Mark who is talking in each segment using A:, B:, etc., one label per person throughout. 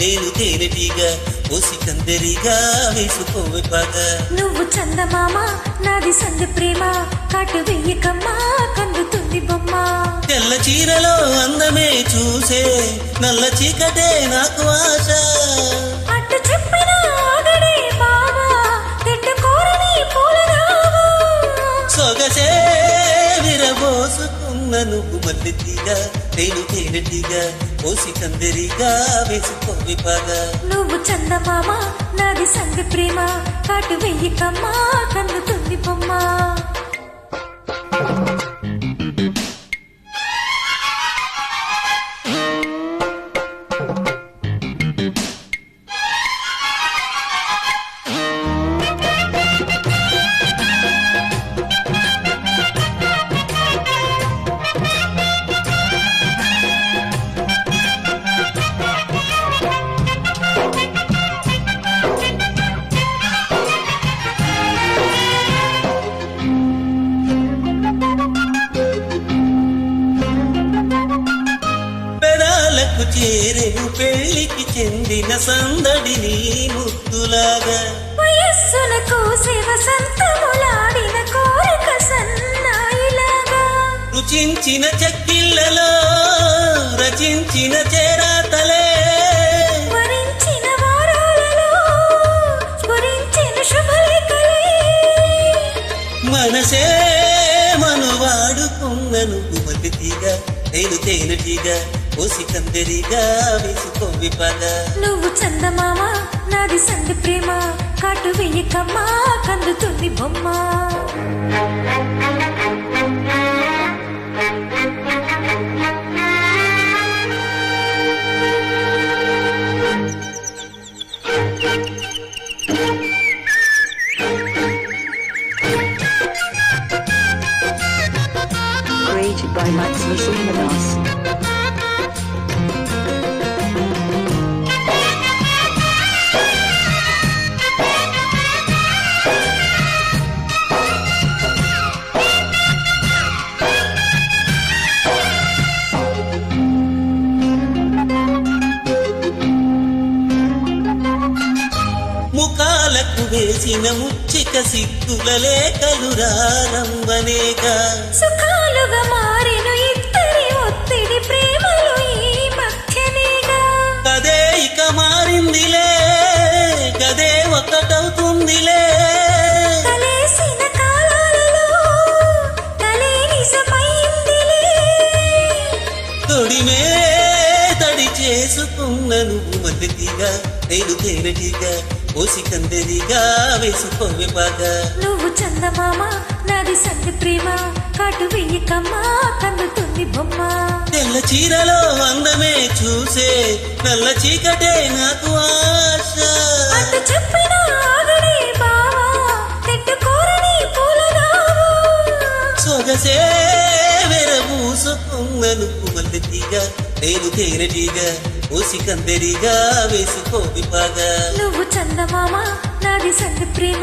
A: నేను తేనెటీగా ఓసి కందరిగా వేసుకోవే పాగా.
B: నువ్వు చందమామ నాది సంధి ప్రేమ కాటు వెయ్యకమ్మా కందుతుంది బొమ్మ.
A: తెల్ల చీరలో అందమే చూసే నల్ల చీకటే నాకు ఆశ.
B: అట్టు చెప్పిన ఆగడే బావా తిట్టుకోరని పూలరావా.
A: సొగసే విరబోసుకున్న నువ్వు మల్లెతీగా నేను తేనెటీగా ఓసి కందరిగా వేసుకోవే పాగా.
B: నువ్వు చందమామ నాది సంధి ప్రేమ కాటు వెయ్యకమ్మా కందుతుంది బొమ్మ.
A: చేరెను పెళ్లికి చెందిన సందడి నీ ముద్దులాగా.
B: వయస్సులకు శివ సంతములాడిన కోరిక సన్నాయిలాగా.
A: రుచించిన చెక్కిళ్ళలో రచించిన చేరాతలే.
B: వరించిన వారాలలో స్ఫురించిన శుభలేఖలే.
A: మనసే మనువాడుకున్న నువ్వు మల్లెతీగా నేను తేనెటీగా ఓసి కందరిగా వేసుకోవే పాగా.
B: నువ్వు చందమామ నాది సంధి ప్రేమ కాటు వెయ్యకమ్మా కందుతుంది బొమ్మ.
C: Created by Max Lucianos.
A: ముఖాలకు వేసిన ముచ్చిక సిగ్గుల లేఖలు రారంబనేగా.
B: సుఖాలుగా మారిన ఇద్దరి ఒత్తిడి ప్రేమలు ఈ మధ్యనేగా.
A: కదే ఇక మారిందిలే కదే ఒకటవుతుందిలే.
B: కలిసిన కాలాలలో కలే నిజమైందిలే.
A: తొడిమే తడి చేసుకున్న నువ్వు మల్లెతీగా నేను తేనెటీగా ఓసి కందరిగా వేసుకోవే పాగా.
B: నువ్వు చందమామ నాది సంధి ప్రేమ కాటు వెయ్యకమ్మా కందుతుంది బొమ్మ.
A: తెల్ల చీరలో అందమే చూసే నల్ల చీకటే నాకు ఆశ.
B: అటు చెప్పిన ఆగడే బావా తిట్టుకోరని పూలరావా.
A: సొగసే వెరబూసుకున్న నువ్వు మల్లెతీగా నేను తేనెటీగా ఓసి కందరిగా వేసుకోవే పాగా.
B: నువ్వు చందమామ నాది సంధి ప్రేమ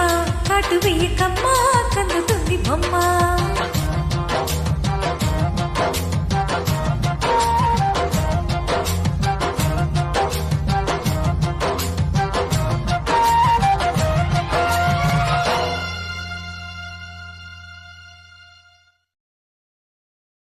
B: కాటు వెయ్యకమ్మా కందుతుంది బొమ్మ.